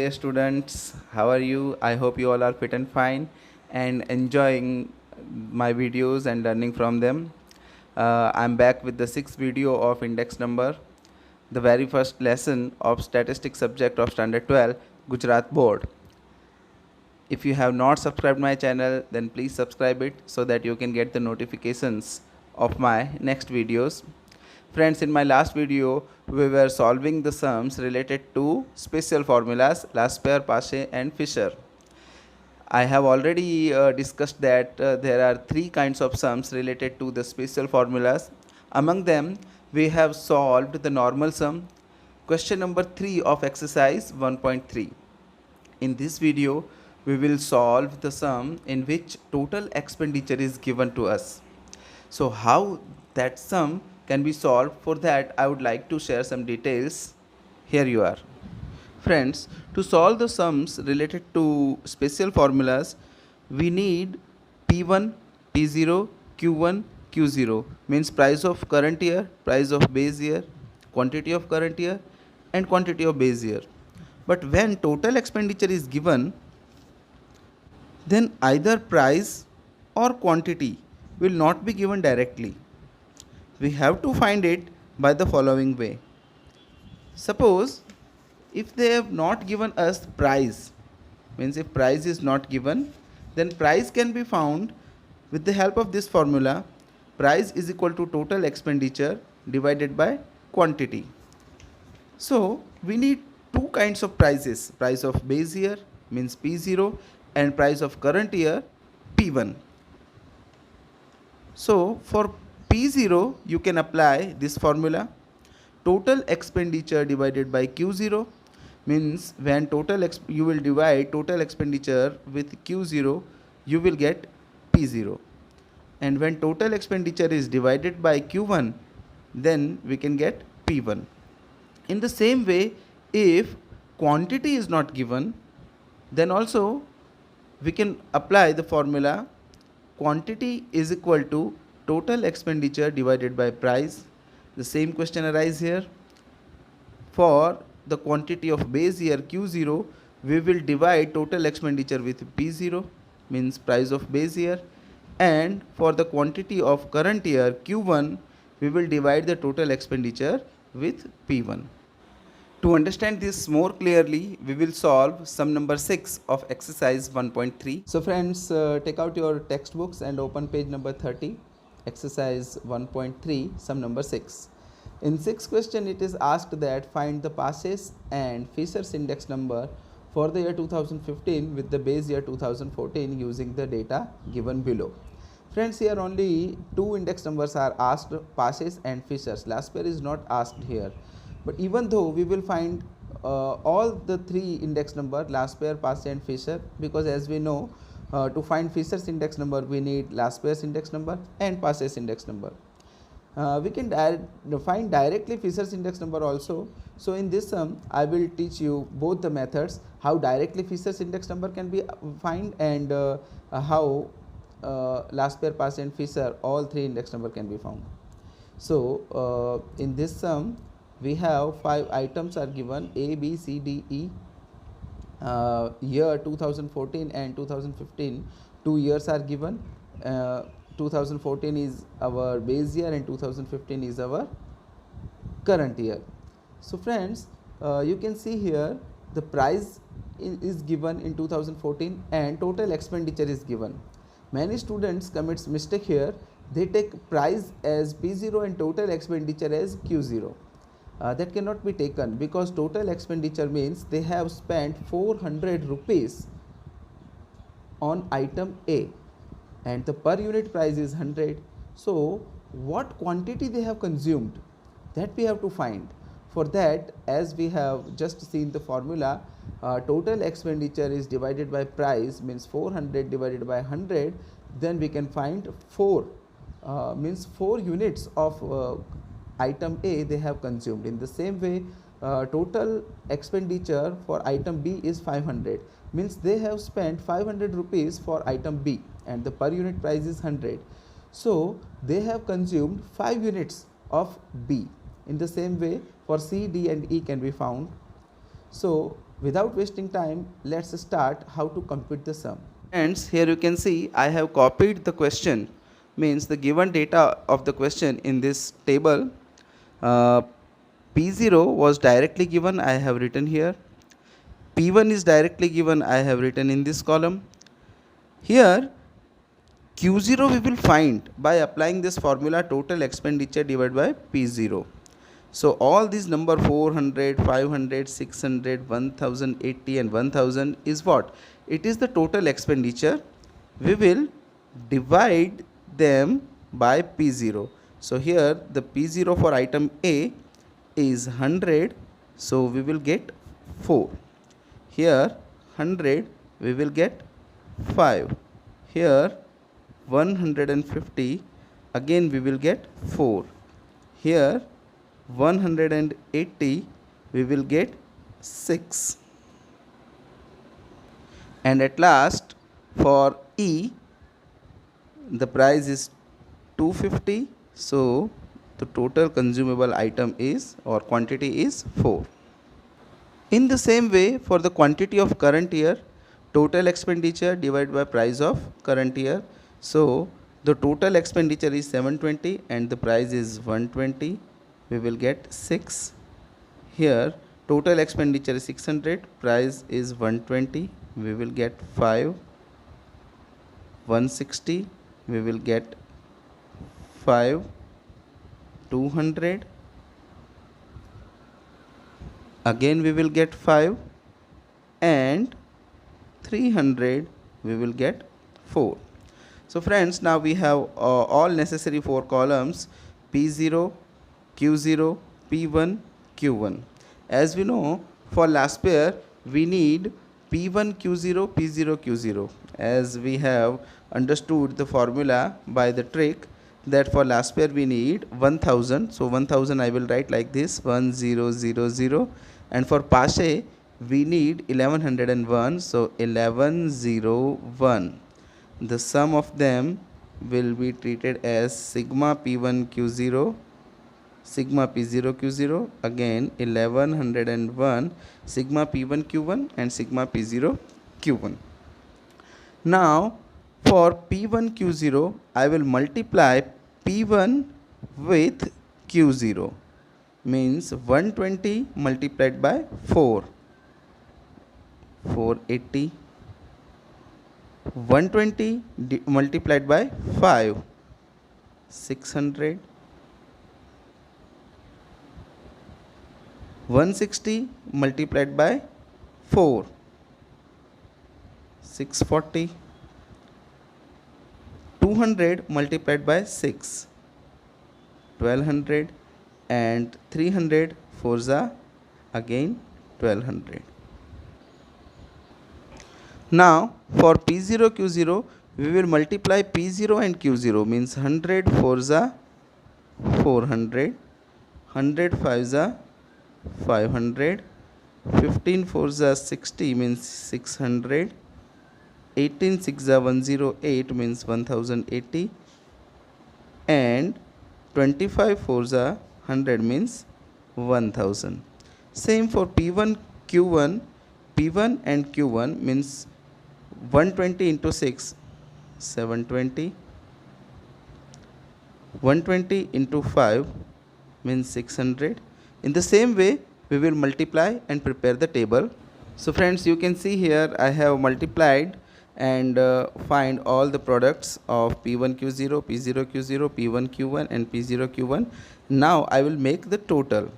Hey students, how are you? I hope you all are fit and fine and enjoying my videos and learning from them. I'm back with the sixth video of index number, the very first lesson of statistics subject of standard 12 Gujarat board. If you have not subscribed my channel, then please subscribe it so that you can get the notifications of my next videos. Friends, in my last video, we were solving the sums related to special formulas, Laspere, Paasche and Fisher. I have already discussed that there are three kinds of sums related to the special formulas. Among them, we have solved the normal sum, question number 3 of exercise 1.3. In this video, we will solve the sum in which total expenditure is given to us. So how that sum can be solved, for that I would like to share some details. Here you are. Friends, to solve the sums related to special formulas, we need P1, P0, Q1, Q0, means price of current year, price of base year, quantity of current year and quantity of base year. But when total expenditure is given, then either price or quantity will not be given directly. We have to find it by the following way. Suppose if they have not given us price, means if price is not given, then price can be found with the help of this formula. Price is equal to total expenditure divided by quantity. So we need two kinds of prices, price of base year means P0 and price of current year P1. So for P0 you can apply this formula, total expenditure divided by Q0, means when you will divide total expenditure with Q0, you will get P0, and when total expenditure is divided by Q1, then we can get P1. In the same way, if quantity is not given, then also we can apply the formula quantity is equal to total expenditure divided by price. The same question arises here. For the quantity of base year Q0, we will divide total expenditure with P0, means price of base year, and for the quantity of current year Q1, we will divide the total expenditure with P1. To understand this more clearly, we will solve sum number 6 of exercise 1.3. So friends, take out your textbooks and open page number 30, exercise 1.3, sum number 6. In 6th question, it is asked that find the Paasche and Fisher's index number for the year 2015 with the base year 2014 using the data given below. Friends, here only two index numbers are asked, Paasche and Fisher's. Laspere is not asked here. But even though we will find all the three index number, Laspere, Paasche and Fisher, because as we know, to find Fisher's index number, we need Laspere's index number and Paasche's index number. We can find directly Fisher's index number also. So in this sum, I will teach you both the methods, how directly Fisher's index number can be find, and how Laspere, Paasche and Fisher, all three index number can be found. So in this sum, we have 5 items are given, A, B, C, D, E. Year 2014 and 2015, 2 years are given. 2014 is our base year and 2015 is our current year. So friends, you can see here the price is given in 2014 and total expenditure is given. Many students commits mistake here. They take price as P0 and total expenditure as Q0. That cannot be taken, because total expenditure means they have spent 400 rupees on item A and the per unit price is 100. So what quantity they have consumed, that we have to find. For that, as we have just seen the formula, total expenditure is divided by price, means 400 divided by 100, then we can find 4, means 4 units of item A they have consumed. In the same way, total expenditure for item B is 500, means they have spent 500 rupees for item B and the per unit price is 100. So they have consumed 5 units of B. In the same way, for C, D and E can be found. So Without wasting time, let's start how to compute the sum. Friends, here you can see I have copied the question, means the given data of the question in this table. uh, P0 was directly given, I have written here. P1 is directly given, I have written in this column. Here Q0 we will find by applying this formula, total expenditure divided by P0. So all these number 400, 500, 600, 1080 and 1000 is what? It is the total expenditure. We will divide them by P0. So here the P0 for item A is 100. So we will get 4. Here 100 we will get 5. Here 150, again we will get 4. Here 180 we will get 6. And at last for E the price is 250. So the total consumable item is, or quantity is, 4. In the same way, for the quantity of current year, total expenditure divided by price of current year. So the total expenditure is 720 and the price is 120. We will get 6. Here total expenditure is 600, price is 120. We will get 5. 160, we will get 5. 200, again we will get 5. And 300 we will get 4. So friends, now we have all necessary 4 columns: P0, Q0, P1, Q1. As we know, for last pair we need P1 Q0, P0 Q0, as we have understood the formula by the trick that for last pair we need 1000. So 1000 I will write like this, 1000. And for Pache we need 1101, so 1101. The sum of them will be treated as sigma P1 Q0, sigma P0 Q0, again 1101, sigma P1 Q1 and sigma P0 Q1. Now for P1 Q0 I will multiply P1 with Q0, means 120 multiplied by 4, 480. 120 multiplied by 5, 600. 160 multiplied by 4, 640. 200 multiplied by 6, 1200. And 300 fours are again 1200. Now for P0 Q0 we will multiply P0 and Q0, means 100 fours are 400, 100 fives are 500, 15 fours are 60, means 600, 18 6 are 108, means 1080, and 25 fours are 100, means 1000. Same for P1 Q1, P1 and Q1 means 120 into 6, 720. 120 into 5 means 600. In the same way we will multiply and prepare the table. So friends, you can see here I have multiplied and find all the products of P1 Q0, P0 Q0, P1 Q1 and P0 Q1. Now I will make the total.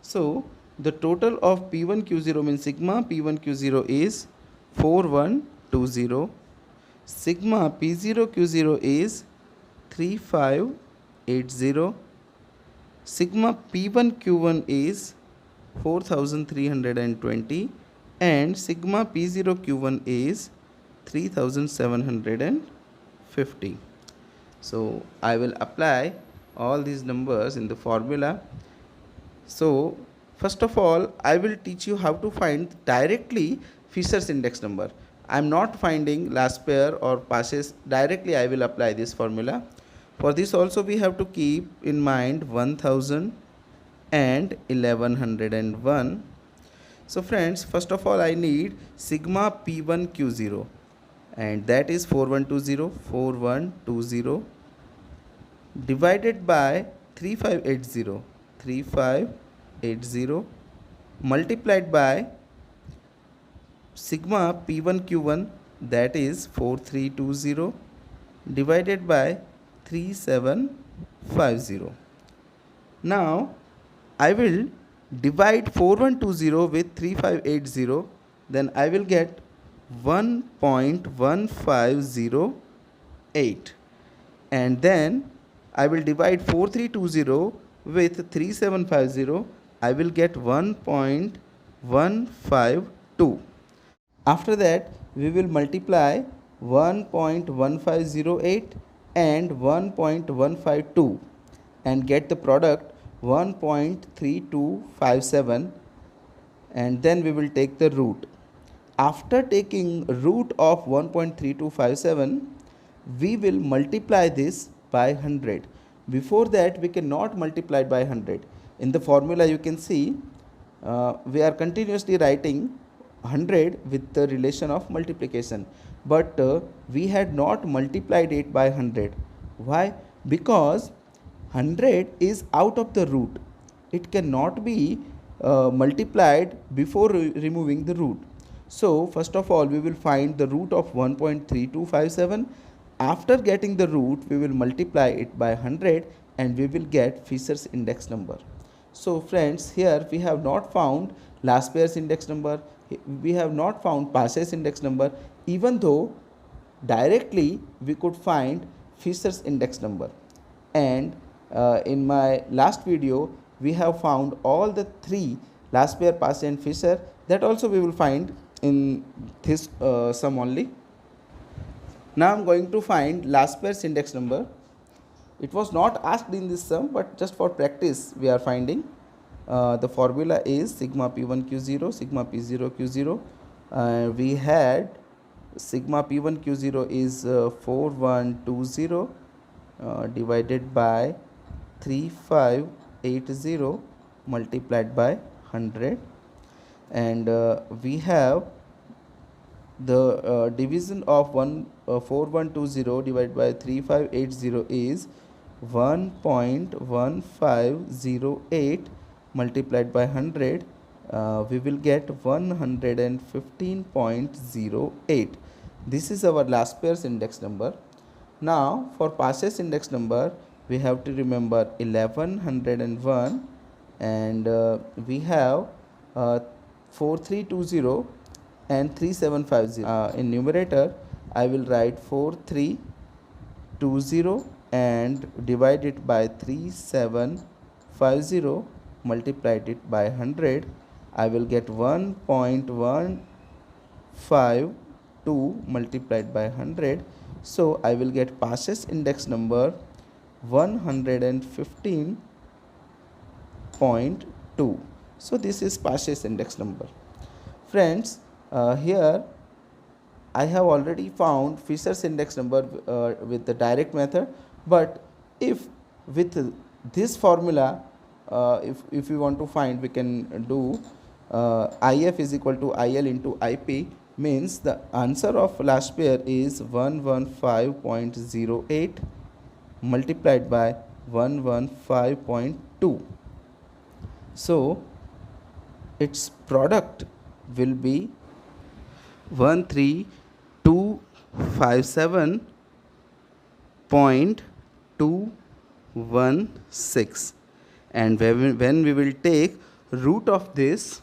So the total of P1 Q0 means sigma P1 Q0 is 4120. Sigma P0 Q0 is 3580. Sigma P1 Q1 is 4320 and sigma P0 Q1 is 3750. So I will apply all these numbers in the formula. So first of all I will teach you how to find directly Fisher's index number. I am not finding last pair or passes directly. I will apply this formula. For this also we have to keep in mind 1000 and 1101. So friends, first of all I need sigma P1 Q0, and that is 4120 divided by 3580 multiplied by sigma P1 Q1, that is 4320 divided by 3750. Now I will divide 4120 with 3580, then I will get 1.1508, and then I will divide 4320 with 3750, I will get 1.152. After that we will multiply 1.1508 and 1.152 and get the product 1.3257, and then we will take the root. After taking root of 1.3257, we will multiply this by 100. Before that we cannot multiply by 100. In the formula you can see we are continuously writing 100 with the relation of multiplication, but we had not multiplied it by 100. Why? Because 100 is out of the root. It cannot be multiplied before removing the root. So first of all we will find the root of 1.3257. After getting the root we will multiply it by 100 and we will get Fisher's index number. So friends, here we have not found Laspeyres index number, we have not found Pasch's index number, even though directly we could find Fisher's index number. And in my last video we have found all the three, Laspeyres, Pasch and Fisher. That also we will find in this sum only. Now I am going to find Laspeyres index number. It was not asked in this sum, but just for practice we are finding. The formula is sigma P1 Q0, sigma P0 Q0. We had sigma P1 Q0 is 4120 divided by 3580 multiplied by 100, and we have the division of 4120 divided by 3580 is 1.1508 multiplied by 100. We will get 115.08. This is our Laspeyres index number. Now for Pasch's index number we have to remember 1101, and we have 4320 and 3750. In numerator I will write 4320 and divide it by 3750 multiplied it by 100. I will get 1.152 multiplied by 100. So I will get Pasch's index number 115.2. So this is Pasch's index number. Friends, here I have already found Fisher's index number with the direct method, but if with this formula if we want to find, we can do IF is equal to IL into IP, means the answer of Laspeyres is 115.08 multiplied by 115.2. So its product will be 13257.216, and when we will take root of this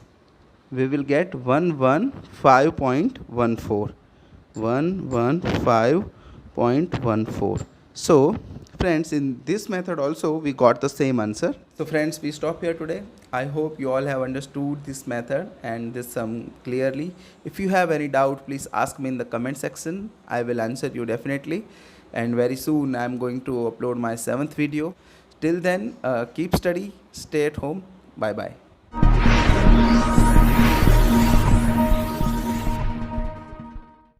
we will get 115.14. So friends, in this method also we got the same answer. So friends, we stop here today. I hope you all have understood this method and this sum clearly. If you have any doubt, please ask me in the comment section. I will answer you definitely, and very soon I am going to upload my 7th video. Till then, keep study, stay at home. Bye bye.